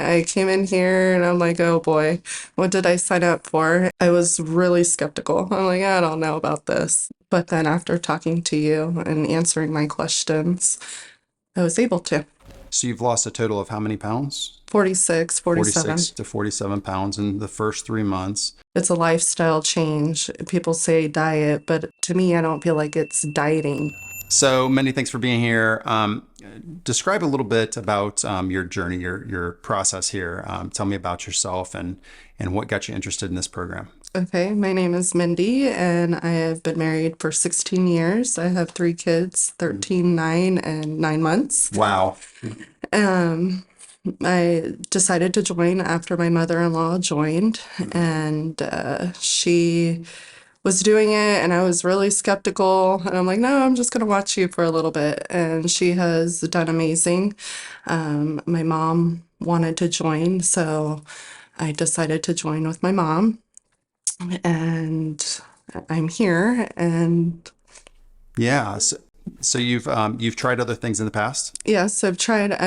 I came in here and I'm like, oh boy, what did I sign up for? I was really skeptical. I'm like, I don't know about this. But then after talking to you and answering my questions, I was able to. So you've lost a total of how many pounds? 46, 46 47. to 47 pounds in the first 3 months. It's a lifestyle change. People say diet, but to me, I don't feel like it's dieting. So, Mindy, thanks for being here. Describe a little bit about your journey, your process here. Tell me about yourself and what got you interested in this program. Okay, my name is Mindy, and I have been married for 16 years. I have three kids, 13, 9, and 9 months. Wow. Um, I decided to join after my mother-in-law joined, and she was doing it, and I was really skeptical. And I'm like, no, I'm just gonna watch you for a little bit. And she has done amazing. My mom wanted to join, so I decided to join with my mom, and I'm here. And Yeah. So you've tried other things in the past? yes, I've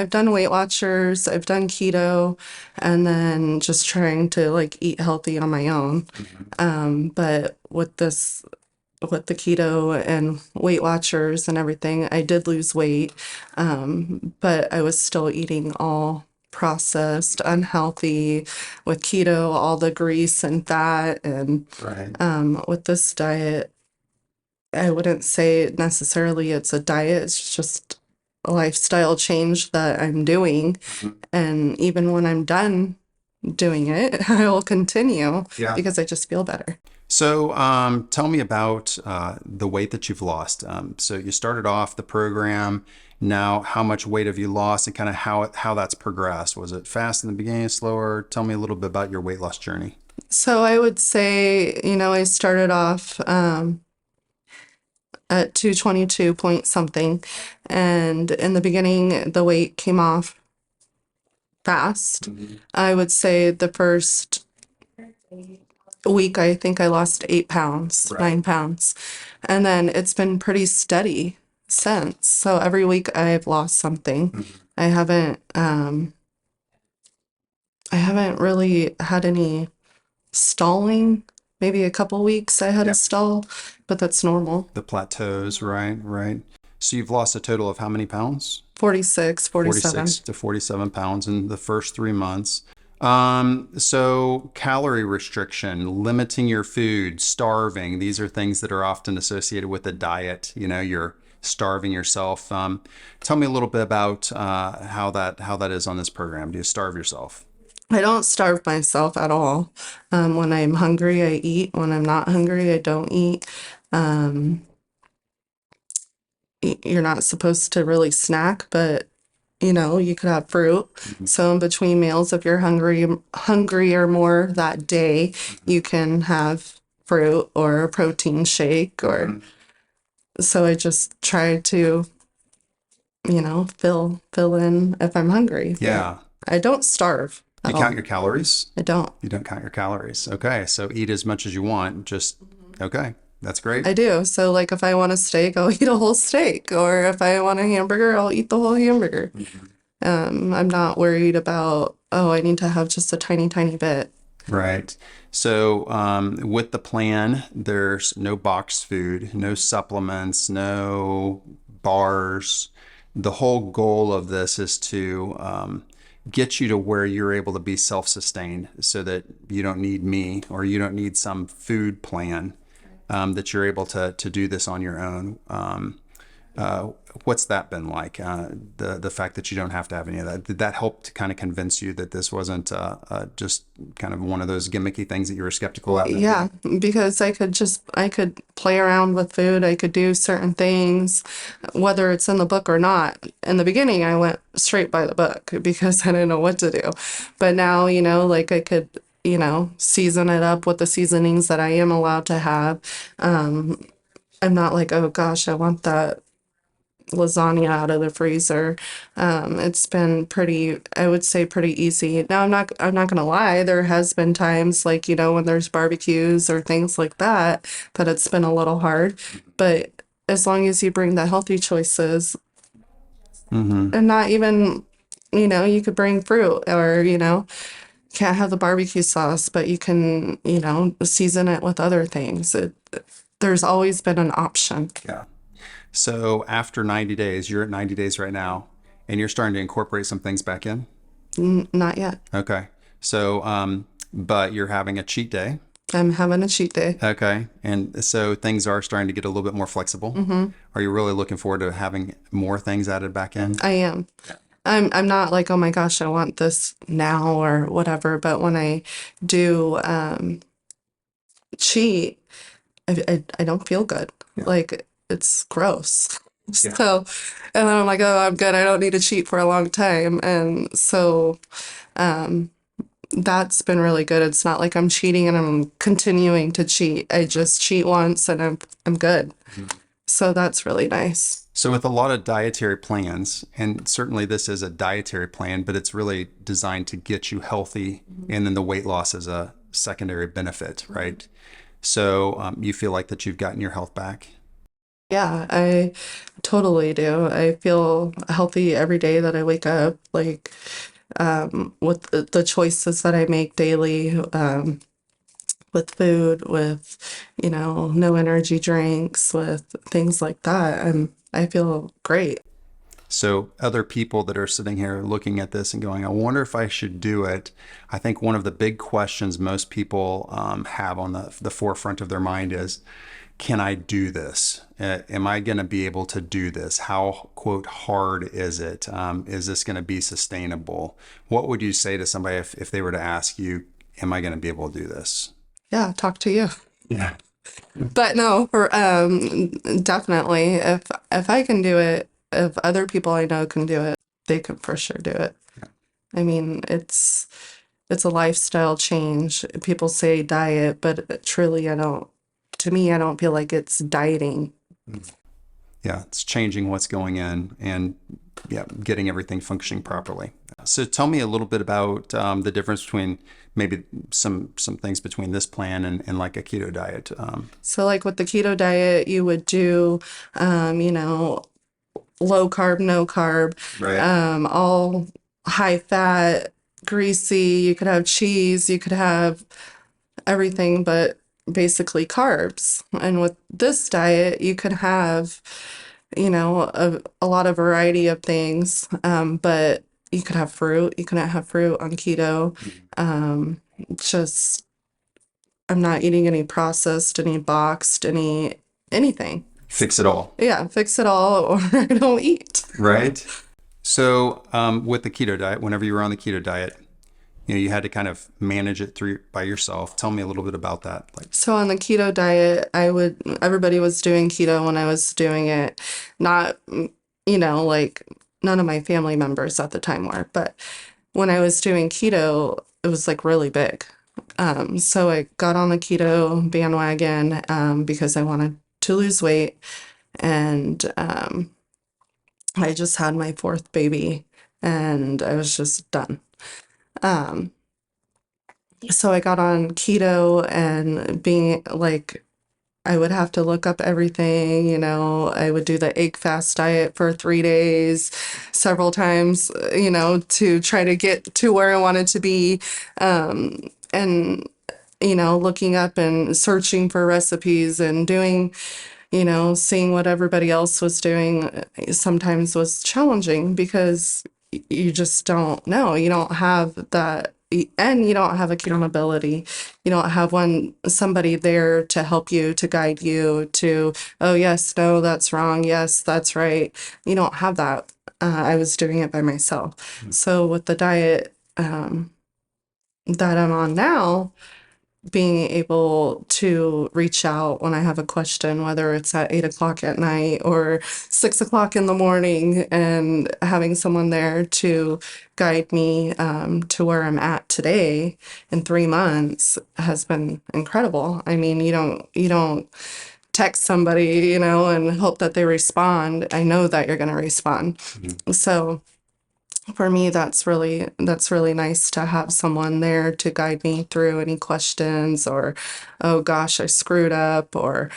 done Weight Watchers, I've done keto, and then just trying to like eat healthy on my own. But with the keto and Weight Watchers and everything, I did lose weight, but I was still eating all processed, unhealthy with keto, all the grease and fat. And Right. with this diet, I wouldn't say necessarily it's a diet, it's just a lifestyle change that I'm doing. Mhm. And even when I'm done doing it, I will continue Yeah. because I just feel better. So, tell me about the weight that you've lost. So you started off the program. Now, how much weight have you lost, and kind of how that's progressed? Was it fast in the beginning, slower? Tell me a little bit about your weight loss journey. So I would say, I started off at 222 point something. And in the beginning, the weight came off fast. I would say the first week, I think I lost 8 pounds, Right. 9 pounds. And then it's been pretty steady since. So every week I've lost something. I haven't, I haven't really had any stalling. Maybe a couple weeks I had a Yeah. stall, but that's normal. The plateaus, right, right. So you've lost a total of how many pounds? 46, 47. 46 to 47 pounds in the first 3 months. So calorie restriction, limiting your food, starving, these are things that are often associated with a diet. You're starving yourself. Tell me a little bit about how that is on this program. Do you starve yourself? I don't starve myself at all. When I'm hungry, I eat. When I'm not hungry, I don't eat. Um, you're not supposed to really snack, but you could have fruit. So in between meals, if you're hungry or more that day, you can have fruit or a protein shake. Or so I just try to, fill in if I'm hungry. Yeah. I don't starve You at count all. your calories? I don't. You don't count your calories. Okay. So eat as much as you want. Okay. That's great. I do. So like if I want a steak, I'll eat a whole steak. Or if I want a hamburger, I'll eat the whole hamburger. I'm not worried about, oh, I need to have just a tiny, tiny bit. Right. So, with the plan, there's no boxed food, no supplements, no bars. The whole goal of this is to get you to where you're able to be self-sustained so that you don't need me or you don't need some food plan, that you're able to do this on your own. Uh, what's that been like? The fact that you don't have to have any of that. Did that help to kind of convince you that this wasn't just kind of one of those gimmicky things that you were skeptical of? Yeah, because I could play around with food. I could do certain things, whether it's in the book or not. In the beginning, I went straight by the book because I didn't know what to do. But now, like I could, season it up with the seasonings that I am allowed to have. I'm not like, oh gosh, I want that lasagna out of the freezer. It's been pretty, I would say pretty easy. Now I'm not gonna lie, there has been times like, when there's barbecues or things like that, that it's been a little hard. But as long as you bring the healthy choices Mm-hmm. and not even you could bring fruit, or, can't have the barbecue sauce, but you can, season it with other things. There's always been an option. Yeah. So after 90 days, you're at 90 days right now, and you're starting to incorporate some things back in. Not yet. Okay. So, but you're having a cheat day. I'm having a cheat day. Okay. And so things are starting to get a little bit more flexible. Are you really looking forward to having more things added back in? I am. I'm not like, oh my gosh, I want this now or whatever. But when I do cheat, I don't feel good. Yeah. Like, it's gross. Yeah. So, and then I'm like, oh, I'm good. I don't need to cheat for a long time. And so, that's been really good. It's not like I'm cheating and I'm continuing to cheat. I just cheat once and I'm good. So that's really nice. So with a lot of dietary plans, and certainly this is a dietary plan, but it's really designed to get you healthy, and then the weight loss is a secondary benefit, right? So you feel like that you've gotten your health back? Yeah, I totally do. I feel healthy every day that I wake up, like with the choices that I make daily, with food, with, no energy drinks, with things like that. I feel great. So other people that are sitting here looking at this and going, I wonder if I should do it. I think one of the big questions most people have on the forefront of their mind is, can I do this? Am I going to be able to do this? How, quote, hard is it? Is this going to be sustainable? What would you say to somebody if they were to ask you, am I going to be able to do this? Yeah, talk to you. Yeah. But no, for definitely, if I can do it, if other people I know can do it, they can for sure do it. I mean, it's a lifestyle change. People say diet, but truly, to me, I don't feel like it's dieting. Yeah, it's changing what's going in and yeah, getting everything functioning properly. So tell me a little bit about the difference between maybe some things between this plan and like a keto diet. So like with the keto diet, you would do, low carb, no carb, Right. all high fat, greasy. You could have cheese, you could have everything but basically carbs. And with this diet, you could have, a lot of variety of things, but you could have fruit. You couldn't have fruit on keto. Just, I'm not eating any processed, any boxed, anything. Fix it all. Yeah, fix it all or I don't eat. Right. So with the keto diet, whenever you were on the keto diet, you had to kind of manage it through by yourself. Tell me a little bit about that. So on the keto diet, everybody was doing keto when I was doing it. Not, like none of my family members at the time were, but when I was doing keto, it was like really big. So I got on the keto bandwagon, because I wanted to lose weight. And, I just had my fourth baby and I was just done. Um, so I got on keto and being like, I would have to look up everything, I would do the egg fast diet for 3 days, several times, to try to get to where I wanted to be. And, looking up and searching for recipes and doing, seeing what everybody else was doing sometimes was challenging because you just don't know. You don't have that, and you don't have accountability. You don't have somebody there to help you, to guide you to, oh, yes, no, that's wrong. Yes, that's right. You don't have that. I was doing it by myself. So with the diet that I'm on now, being able to reach out when I have a question, whether it's at 8 o'clock at night or 6 o'clock in the morning, and having someone there to guide me to where I'm at today in 3 months has been incredible. I mean, you don't text somebody, and hope that they respond. I know that you're going to respond. So for me, that's really nice to have someone there to guide me through any questions or, oh gosh, I screwed up, or,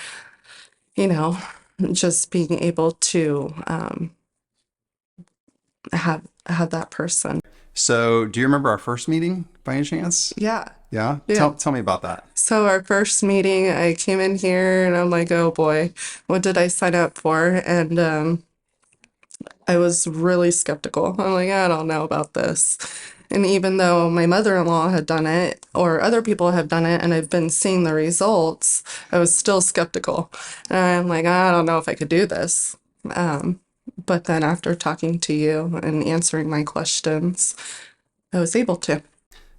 just being able to have have that person. So, do you remember our first meeting by any chance? Yeah. Yeah? Yeah. Tell me about that. So our first meeting, I came in here and I'm like, oh boy, what did I sign up for? And I was really skeptical. I'm like, I don't know about this. And even though my mother-in-law had done it or other people have done it and I've been seeing the results, I was still skeptical. And I'm like, I don't know if I could do this. But then after talking to you and answering my questions, I was able to.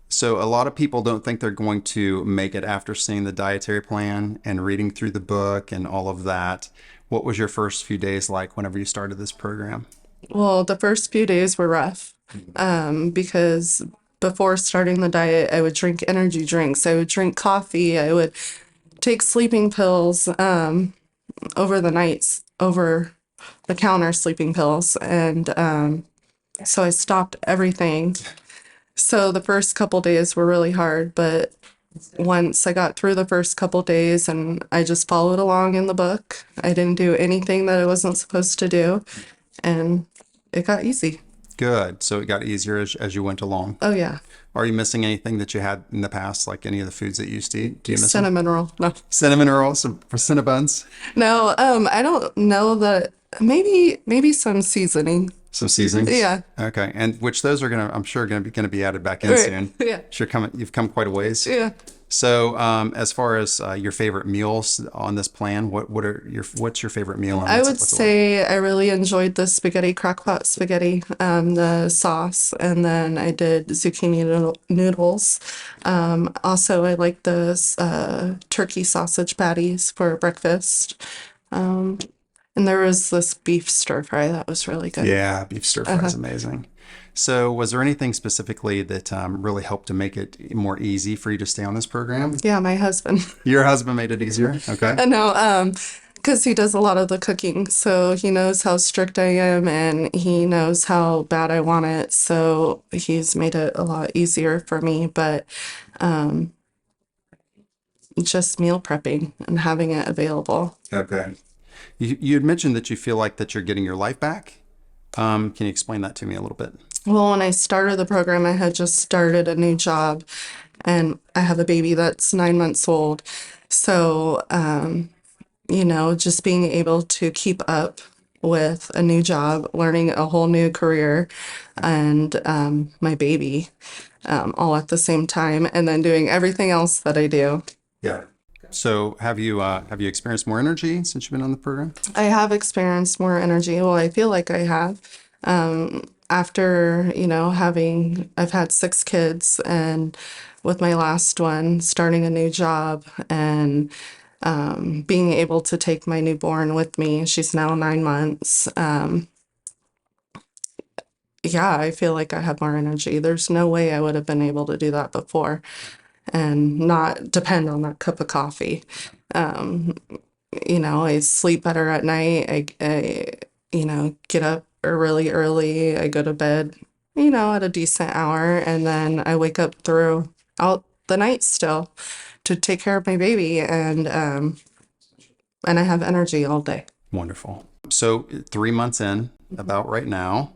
So, a lot of people don't think they're going to make it after seeing the dietary plan and reading through the book and all of that. What was your first few days like whenever you started this program? Well, the first few days were rough because before starting the diet, I would drink energy drinks, I would drink coffee, I would take sleeping pills over the nights, over the counter sleeping pills. And so I stopped everything. So the first couple days were really hard, but once I got through the first couple days and I just followed along in the book, I didn't do anything that I wasn't supposed to do, and it got easy. Good. So, it got easier as you went along. Oh yeah, Are you missing anything that you had in the past, like any of the foods that you used to eat? Do you miss them? cinnamon roll. No, Cinnamon rolls, some Cinnabuns, no. I don't know that. Maybe some seasoning. some seasonings. Yeah. Okay. And which those are I'm sure, gonna be added back in Right. soon. Yeah. You've come quite a ways. Yeah. So, as far as your favorite meals on this plan, what's your favorite meal? And I what's would what's it like? say I really enjoyed the spaghetti, crockpot spaghetti, the sauce, and then I did zucchini noodles. Also, I like the turkey sausage patties for breakfast. And there was this beef stir fry that was really good. Yeah, beef stir fry is amazing. So, was there anything specifically that really helped to make it more easy for you to stay on this program? Yeah, my husband. Your husband made it easier. Okay. No, because he does a lot of the cooking, so he knows how strict I am and he knows how bad I want it. So he's made it a lot easier for me. But just meal prepping and having it available. Okay. You had mentioned that you feel like that you're getting your life back. Can you explain that to me a little bit? Well, when I started the program, I had just started a new job and I have a baby that's 9 months old. So, just being able to keep up with a new job, learning a whole new career, and my baby all at the same time, and then doing everything else that I do. Yeah. So, have you experienced more energy since you've been on the program? I have experienced more energy. Well, I feel like I have. After, I've had 6 kids, and with my last one, starting a new job and being able to take my newborn with me, she's now 9 months. Yeah, I feel like I have more energy. There's no way I would have been able to do that before and not depend on that cup of coffee. Um, I sleep better at night. I get up really early. I go to bed, at a decent hour, and then I wake up throughout the night still to take care of my baby, and I have energy all day. Wonderful. So, 3 months in, about right now.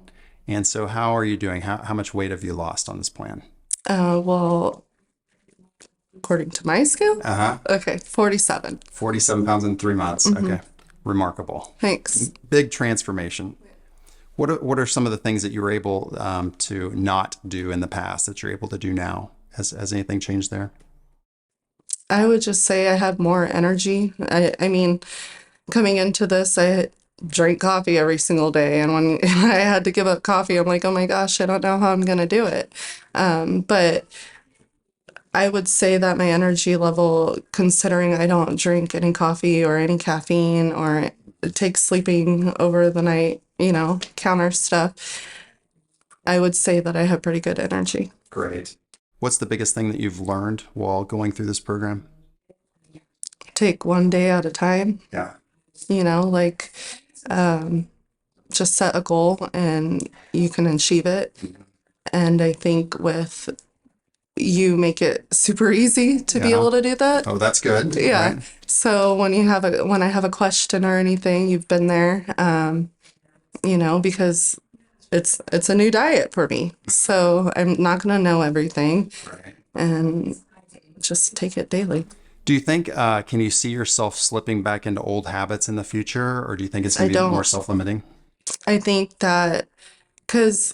And so, how are you doing? How much weight have you lost on this plan? Well, according to my scale, Uh huh. okay, 47. 47 pounds in 3 months. Okay. Remarkable. Thanks. Big transformation. What are some of the things that you were able to not do in the past that you're able to do now? Has anything changed there? I would just say I have more energy. I mean, coming into this, I drank coffee every single day. And when I had to give up coffee, I'm like, oh my gosh, I don't know how I'm going to do it. But I would say that my energy level, considering I don't drink any coffee or any caffeine or take sleeping over the night, counter stuff, I would say that I have pretty good energy. Great. What's the biggest thing that you've learned while going through this program? Take one day at a time, Yeah. like just set a goal and you can achieve it. And I think with you make it super easy to be Yeah. able to do that. Oh, that's good. Yeah. Right. So when I have a question or anything, you've been there, because it's a new diet for me. So I'm not going to know everything Right. and just take it daily. Do you think, can you see yourself slipping back into old habits in the future, or do you think it's I going to be more don't. self-limiting? I think that because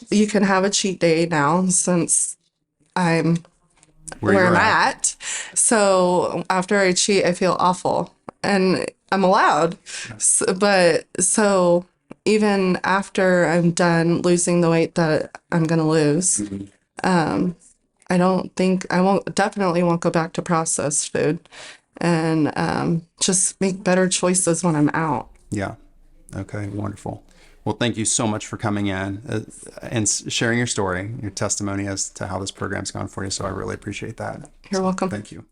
you can have a cheat day now since I'm Where where you're I'm at? at. So after I cheat, I feel awful, and I'm allowed. But so even after I'm done losing the weight that I'm gonna lose, I don't think I won't definitely won't go back to processed food, and just make better choices when I'm out. Yeah. Okay, wonderful. Well, thank you so much for coming in and sharing your story, your testimony as to how this program's gone for you. So I really appreciate that. You're So welcome. thank you.